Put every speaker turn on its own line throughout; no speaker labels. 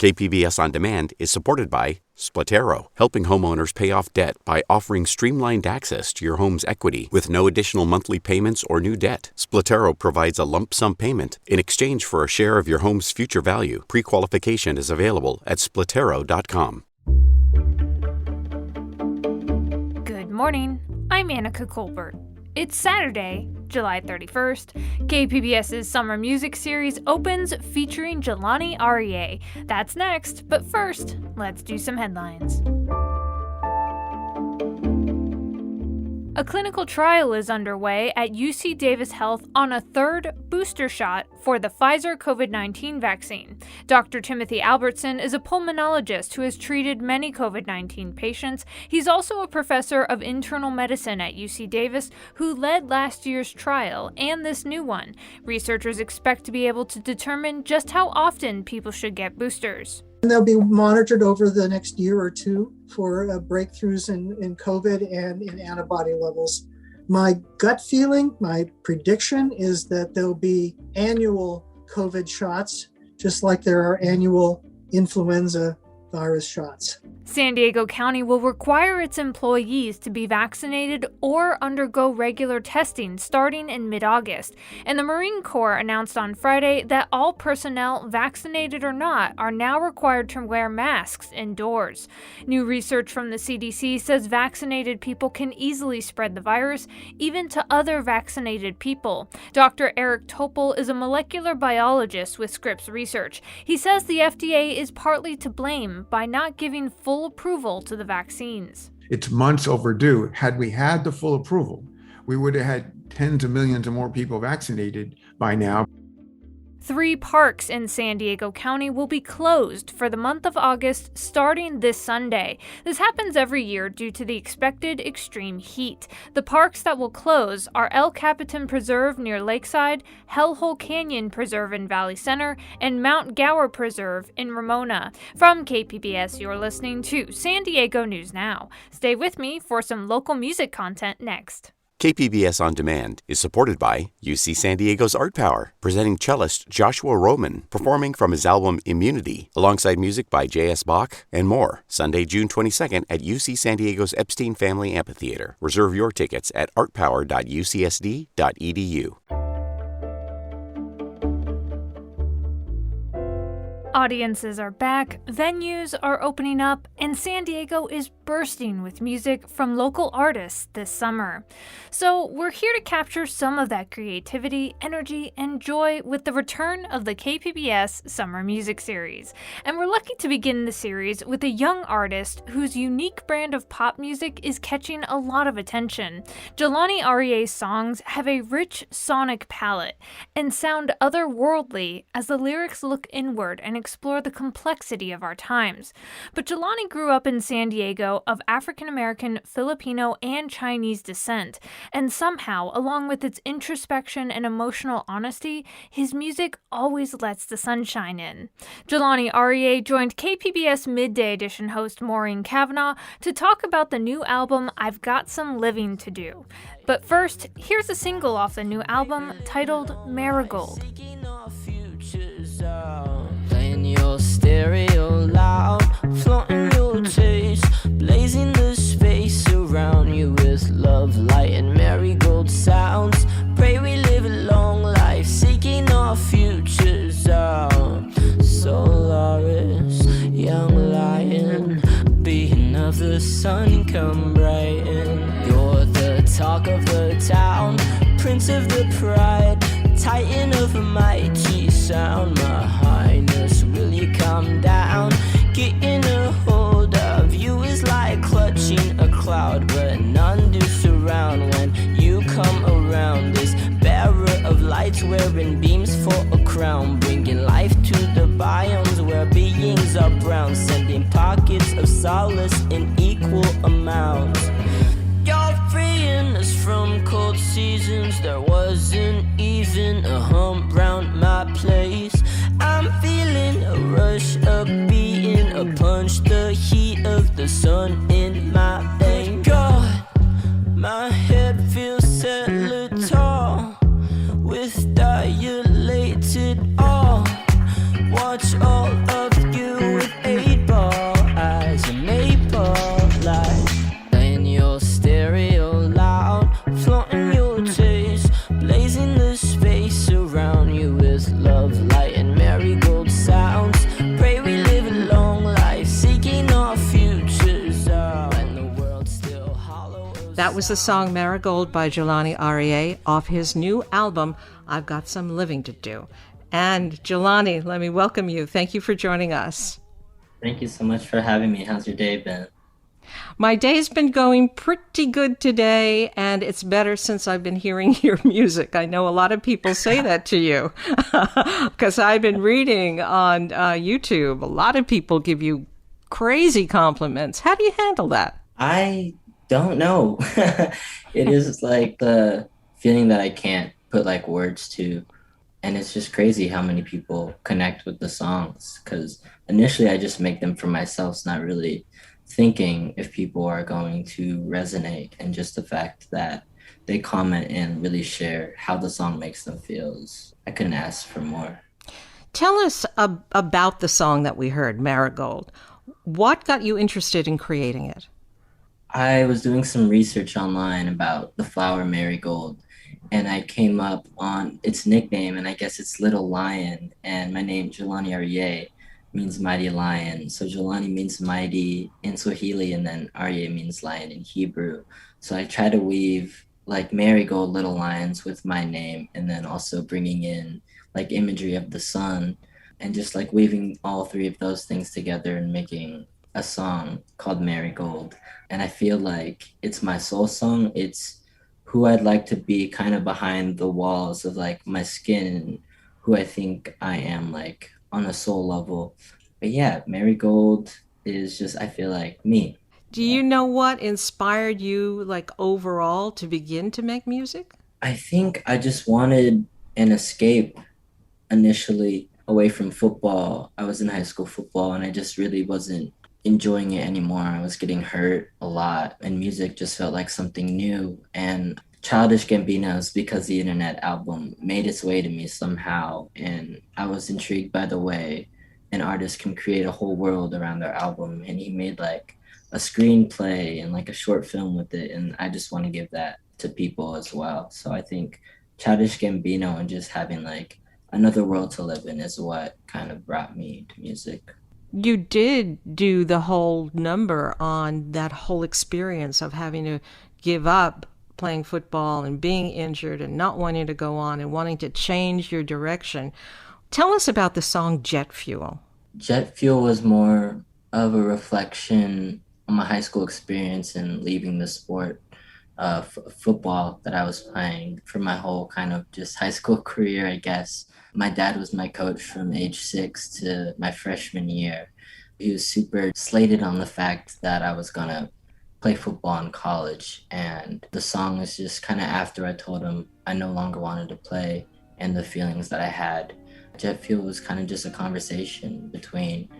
KPBS On Demand is supported by Splatero, helping homeowners pay off debt by offering streamlined access to your home's equity with no additional monthly payments or new debt. Splatero provides a lump sum payment in exchange for a share of your home's future value. Pre-qualification is available at splatero.com.
Good morning. I'm Annika Colbert. It's Saturday, July 31st. KPBS's Summer Music Series opens featuring Jelani Aryeh. That's next, but first, let's do some headlines. A clinical trial is underway at UC Davis Health on a third booster shot for the Pfizer COVID-19 vaccine. Dr. Timothy Albertson is a pulmonologist who has treated many COVID-19 patients. He's also a professor of internal medicine at UC Davis who led last year's trial and this new one. Researchers expect to be able to determine just how often people should get boosters.
And they'll be monitored over the next year or two for breakthroughs in COVID and in antibody levels. My gut feeling, my prediction is that there'll be annual COVID shots, just like there are annual influenza virus shots.
San Diego County will require its employees to be vaccinated or undergo regular testing starting in mid-August. And the Marine Corps announced on Friday that all personnel, vaccinated or not, are now required to wear masks indoors. New research from the CDC says vaccinated people can easily spread the virus, even to other vaccinated people. Dr. Eric Topol is a molecular biologist with Scripps Research. He says the FDA is partly to blame by not giving full approval to the vaccines.
It's months overdue. Had we had the full approval, we would have had tens of millions of more people vaccinated by now.
3 parks in San Diego County will be closed for the month of August starting this Sunday. This happens every year due to the expected extreme heat. The parks that will close are El Capitan Preserve near Lakeside, Hellhole Canyon Preserve in Valley Center, and Mount Gower Preserve in Ramona. From KPBS, you're listening to San Diego News Now. Stay with me for some local music content next.
KPBS On Demand is supported by UC San Diego's Art Power, presenting cellist Joshua Roman, performing from his album Immunity, alongside music by J.S. Bach and more. Sunday, June 22nd at UC San Diego's Epstein Family Amphitheater. Reserve your tickets at artpower.ucsd.edu.
Audiences are back, venues are opening up, and San Diego is bursting with music from local artists this summer. So we're here to capture some of that creativity, energy, and joy with the return of the KPBS Summer Music Series. And we're lucky to begin the series with a young artist whose unique brand of pop music is catching a lot of attention. Jelani Aryeh's songs have a rich sonic palette and sound otherworldly as the lyrics look inward and explore the complexity of our times. But Jelani grew up in San Diego of African American, Filipino, and Chinese descent, and somehow, along with its introspection and emotional honesty, his music always lets the sunshine in. Jelani Aryeh joined KPBS Midday Edition host Maureen Kavanaugh to talk about the new album I've Got Some Living to Do. But first, here's a single off the new album titled Marigold.
Playing your stereo loud, flaunting your taste, blazing the space around you with love, light, and marigold sounds. Pray we live a long life, seeking our futures out. Solaris, young lion, being of the sun, come brighten. You're the talk of the town, prince of the pride, titan of a mighty sound. My highness, will you calm down? Getting a hold of you is like clutching a cloud, but none do surround when you come around. This bearer of lights wearing beams for a crown, bringing life to the biomes where beings are brown, sending pockets of solace in equal amounts. You're freeing us from cold seasons. There wasn't even a hump round my place. I'm feeling a rush, a beating, a punch, the heat of the sun in my veins. God, my head feels set tall with dilated awe. Watch all of you
That was the song Marigold by Jelani Aryeh off his new album, I've Got Some Living to Do. And Jelani, let me welcome you. Thank you for joining us.
Thank you so much for having me. How's your day been?
My day's been going pretty good today, and it's better since I've been hearing your music. I know a lot of people say that to you because I've been reading on YouTube. A lot of people give you crazy compliments. How do you handle that?
I don't know. It is like the feeling that I can't put like words to. And it's just crazy how many people connect with the songs, because initially I just make them for myself, not really thinking if people are going to resonate, and just the fact that they comment and really share how the song makes them feel. I couldn't ask for more.
Tell us about the song that we heard, Marigold. What got you interested in creating it?
I was doing some research online about the flower marigold, and I came up on its nickname, and I guess it's Little Lion, and my name, Jelani Aryeh, means mighty lion. So Jelani means mighty in Swahili, and then Aryeh means lion in Hebrew. So I try to weave like marigold little lions with my name, and then also bringing in like imagery of the sun, and just like weaving all three of those things together and making a song called Marigold. And I feel like it's my soul song. It's who I'd like to be kind of behind the walls of like my skin, and who I think I am like on a soul level. But yeah, Marigold is just, I feel like, me.
Do you know what inspired you like overall to begin to make music?
I think I just wanted an escape initially away from football. I was in high school football and I just really wasn't enjoying it anymore. I was getting hurt a lot, and music just felt like something new. And Childish Gambino's Because the Internet album made its way to me somehow, and I was intrigued by the way an artist can create a whole world around their album. And he made like a screenplay and like a short film with it, and I just want to give that to people as well. So I think Childish Gambino and just having like another world to live in is what kind of brought me to music.
You did do the whole number on that whole experience of having to give up playing football and being injured and not wanting to go on and wanting to change your direction. Tell us about the song Jet Fuel.
Jet Fuel was more of a reflection on my high school experience and leaving the sport of football that I was playing for my whole kind of just high school career, I guess. My dad was my coach from age 6 to my freshman year. He was super slated on the fact that I was gonna play football in college. And the song was just kind of after I told him I no longer wanted to play and the feelings that I had. Jet Fuel was kind of just a conversation between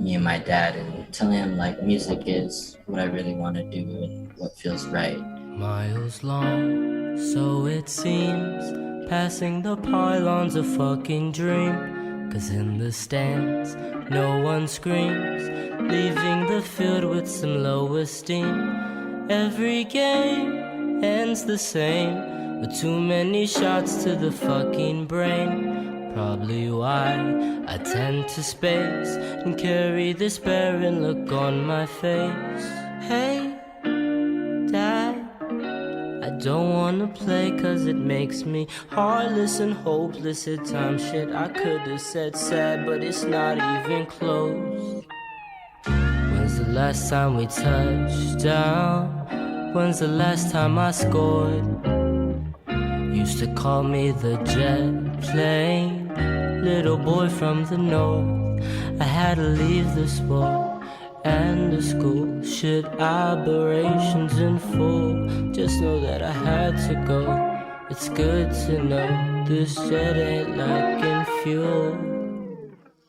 me and my dad, and telling him like music is what I really want to do and what feels right.
Miles long, so it seems, passing the pylons a fucking dream. 'Cause in the stands, no one screams, leaving the field with some low esteem. Every game ends the same, with too many shots to the fucking brain. Probably why I tend to space and carry this barren look on my face. Hey, Dad, I don't wanna play 'cause it makes me heartless and hopeless at times. Shit, I could've said sad, but it's not even close. When's the last time we touched down? When's the last time I scored? Used to call me the jet plane, little boy from the north. I had to leave the sport and the school, shit, aberrations in full. Just know that I had to go. It's good to know this jet ain't lacking fuel.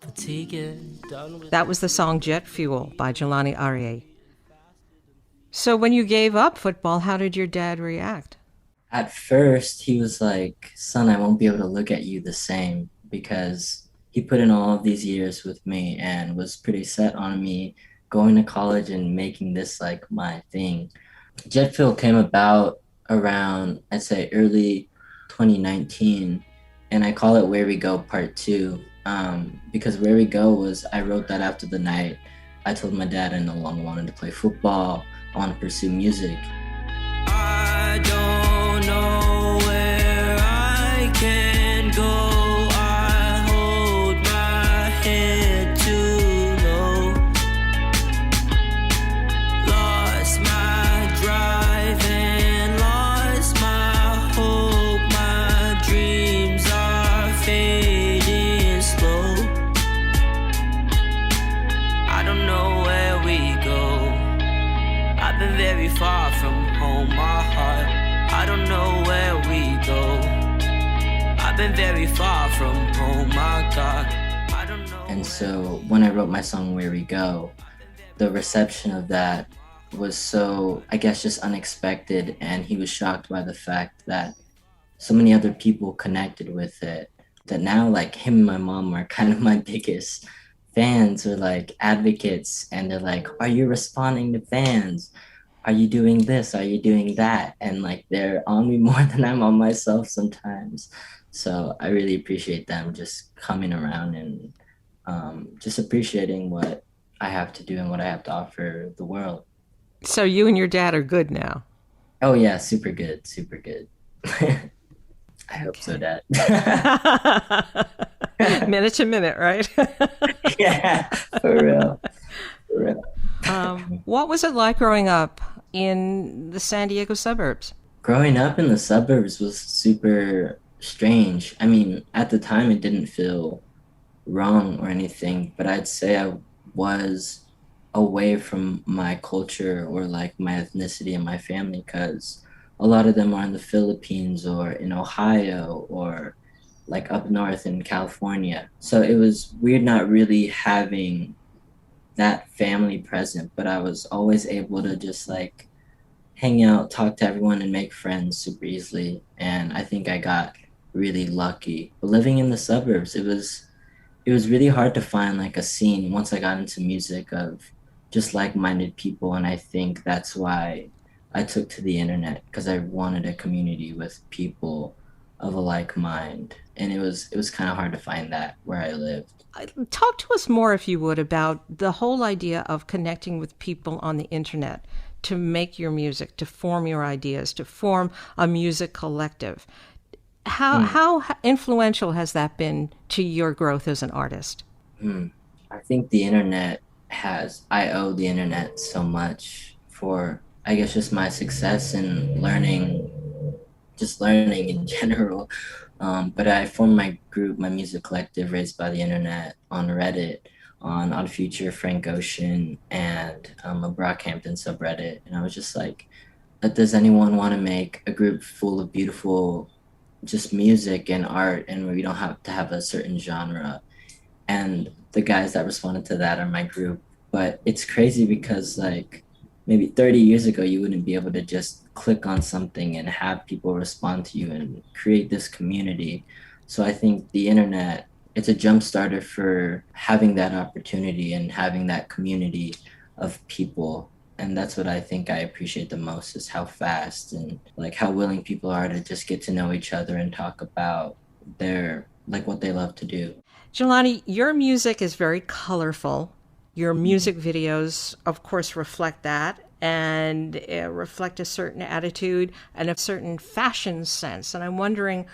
Fatigue done with.
That was the song Jet Fuel by Jelani Aryeh. So when you gave up football, how did your dad react?
At first, he was like, son, I won't be able to look at you the same, because he put in all of these years with me and was pretty set on me going to college and making this like my thing. Jet Fuel came about around, I'd say, early 2019, and I call it Where We Go Part 2, because Where We Go was, I wrote that after the night I told my dad I no longer wanted to play football, I want to pursue music.
I very far from home, my heart. I don't know where we go. I've been very far from home, my God. I don't know.
And so when I wrote my song Where We Go, the reception of that was so, I guess, just unexpected, and he was shocked by the fact that so many other people connected with it, that now like him and my mom are kind of my biggest fans or like advocates, and they're like, are you responding to fans? Are you doing this? Are you doing that? And like they're on me more than I'm on myself sometimes. So I really appreciate them just coming around and just appreciating what I have to do and what I have to offer the world.
So you and your dad are good now?
Oh yeah, super good, super good. I hope so, Dad.
Minute to minute, right?
Yeah, for real. For real.
What was it like growing up in the San Diego suburbs?
Growing up in the suburbs was super strange. I mean, at the time it didn't feel wrong or anything, but I'd say I was away from my culture or like my ethnicity and my family, because a lot of them are in the Philippines or in Ohio or like up north in California. So it was weird not really having that family present, but I was always able to just like hang out, talk to everyone, and make friends super easily. And I think I got really lucky. But living in the suburbs, it was really hard to find like a scene once I got into music of just like-minded people. And I think that's why I took to the internet, because I wanted a community with people of a like mind. And it was kind of hard to find that where I lived.
Talk to us more, if you would, about the whole idea of connecting with people on the internet to make your music, to form your ideas, to form a music collective. How influential has that been to your growth as an artist?
I think the internet I owe the internet so much for, I guess, just my success in learning in general. But I formed my group, my music collective, Raised by the Internet, on Reddit, on Odd Future, Frank Ocean, and a Brockhampton subreddit. And I was just like, does anyone want to make a group full of beautiful just music and art, and where we don't have to have a certain genre? And the guys that responded to that are my group. But it's crazy because like maybe 30 years ago, you wouldn't be able to just click on something and have people respond to you and create this community. So I think the internet, it's a jump starter for having that opportunity and having that community of people. And that's what I think I appreciate the most, is how fast and like how willing people are to just get to know each other and talk about their, like, what they love to do.
Jelani, your music is very colorful. Your music videos, of course, reflect that and reflect a certain attitude and a certain fashion sense. And I'm wondering,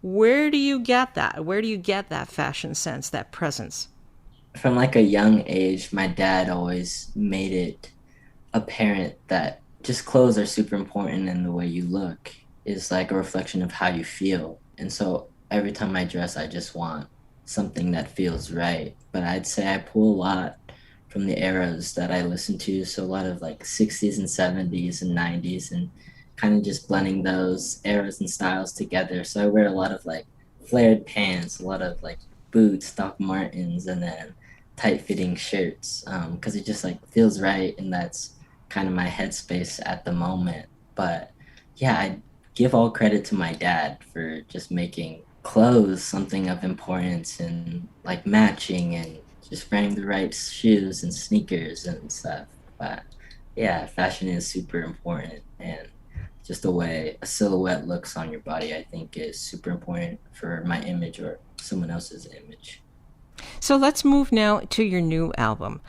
where do you get that? Where do you get that fashion sense, that presence?
From like a young age, my dad always made it apparent that just clothes are super important, and the way you look is like a reflection of how you feel. And so every time I dress, I just want something that feels right. But I'd say I pull a lot from the eras that I listen to. So a lot of like 60s and 70s and 90s, and kind of just blending those eras and styles together. So I wear a lot of like flared pants, a lot of like boots, Doc Martens, and then tight fitting shirts, because it just like feels right, and that's kind of my headspace at the moment. But yeah, I give all credit to my dad for just making clothes something of importance, and like matching and just wearing the right shoes and sneakers and stuff. But yeah, fashion is super important, and just the way a silhouette looks on your body, I think, is super important for my image or someone else's image.
So let's move now to your new album.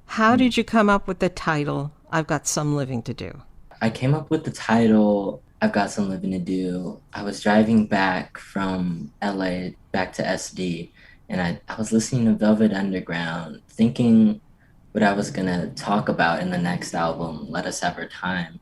How did you come up with the title, I've Got Some Living to Do?
I came up with the title, I've Got Some Living to Do. I was driving back from LA back to SD, and I was listening to Velvet Underground, thinking what I was gonna talk about in the next album, Let Us Have Our Time.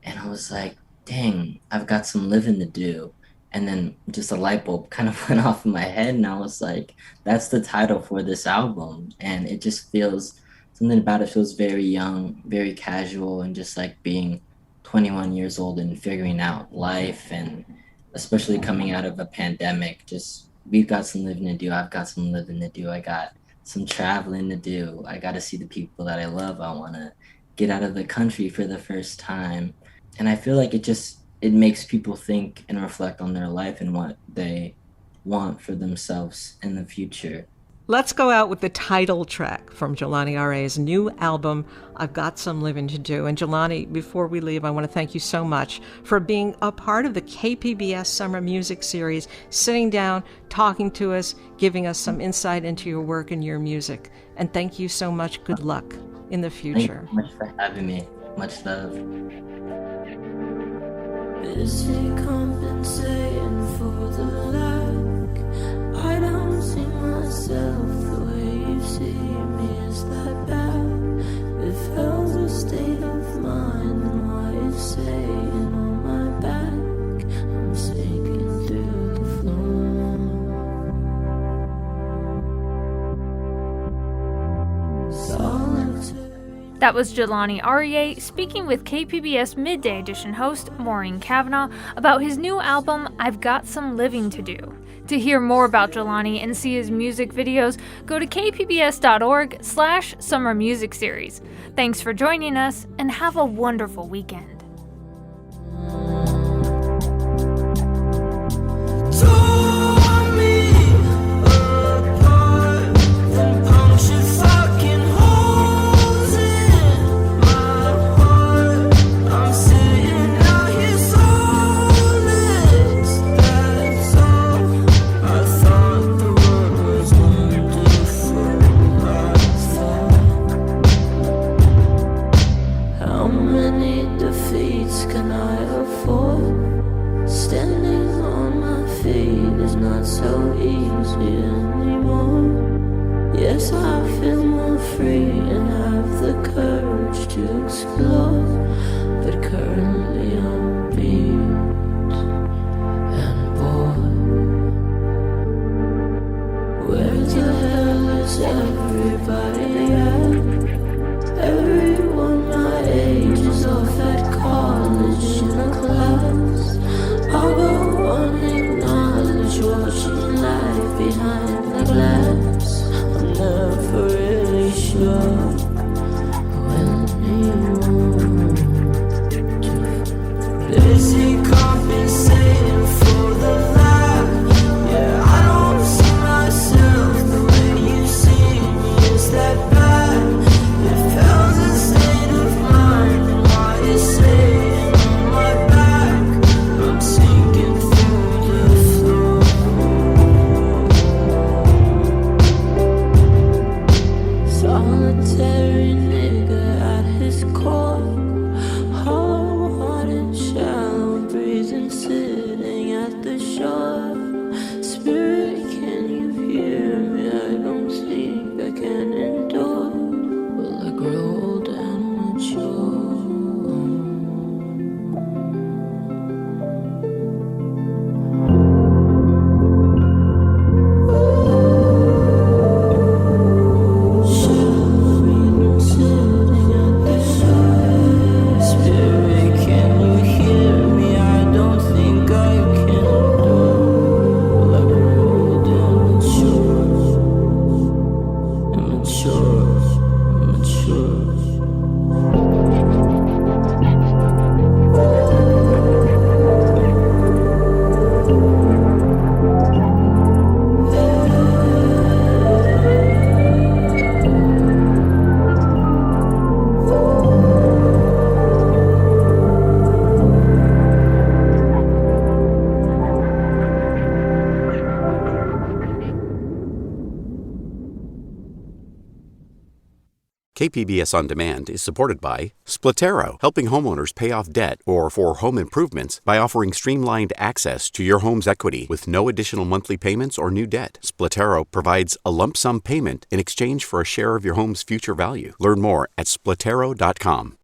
And I was like, dang, I've got some living to do. And then just a light bulb kind of went off in my head, and I was like, that's the title for this album. And it just feels something about it feels very young, very casual, and just like being 21 years old and figuring out life, and especially coming out of a pandemic. Just we've got some living to do. I've got some living to do. I got some traveling to do. I got to see the people that I love. I want to get out of the country for the first time. And I feel like it makes people think and reflect on their life and what they want for themselves in the future.
Let's go out with the title track from Jelani Aryeh's new album, I've Got Some Living to Do. And Jelani, before we leave, I want to thank you so much for being a part of the KPBS Summer Music Series, sitting down, talking to us, giving us some insight into your work and your music. And thank you so much. Good luck in the future.
Thank you so much for having me. Much love.
Busy compensating for the lack. I don't see myself the way you see me. Is that bad? If hell's a state of mind, then why you saying on my back? I'm sinking through the floor. Solitary.
That was Jelani Aryeh speaking with KPBS Midday Edition host Maureen Cavanaugh about his new album, I've Got Some Living to Do. To hear more about Jelani and see his music videos, go to kpbs.org/Summer Music Series. Thanks for joining us, and have a wonderful weekend.
Yes, I feel more free and have the courage to explore, but currently I'm beat and bored. Where the hell is everybody at? Everyone my age is off at college in a class. I'll go unacknowledged, watching life behind the glass. Never really sure when you want to. Busy compensating for the lack. Yeah, I don't see myself the way you see me. Is that bad? If hell's a state of mind, then why you saying on my back? I'm sinking through the floor. Solitary nigga at his core, hollow-hearted, shallow, breathing, sitting at the shore. Spirit, can you hear me? I don't think I can endure. Will I grow old and mature?
KPBS On Demand is supported by Splatero, helping homeowners pay off debt or for home improvements by offering streamlined access to your home's equity with no additional monthly payments or new debt. Splatero provides a lump sum payment in exchange for a share of your home's future value. Learn more at splatero.com.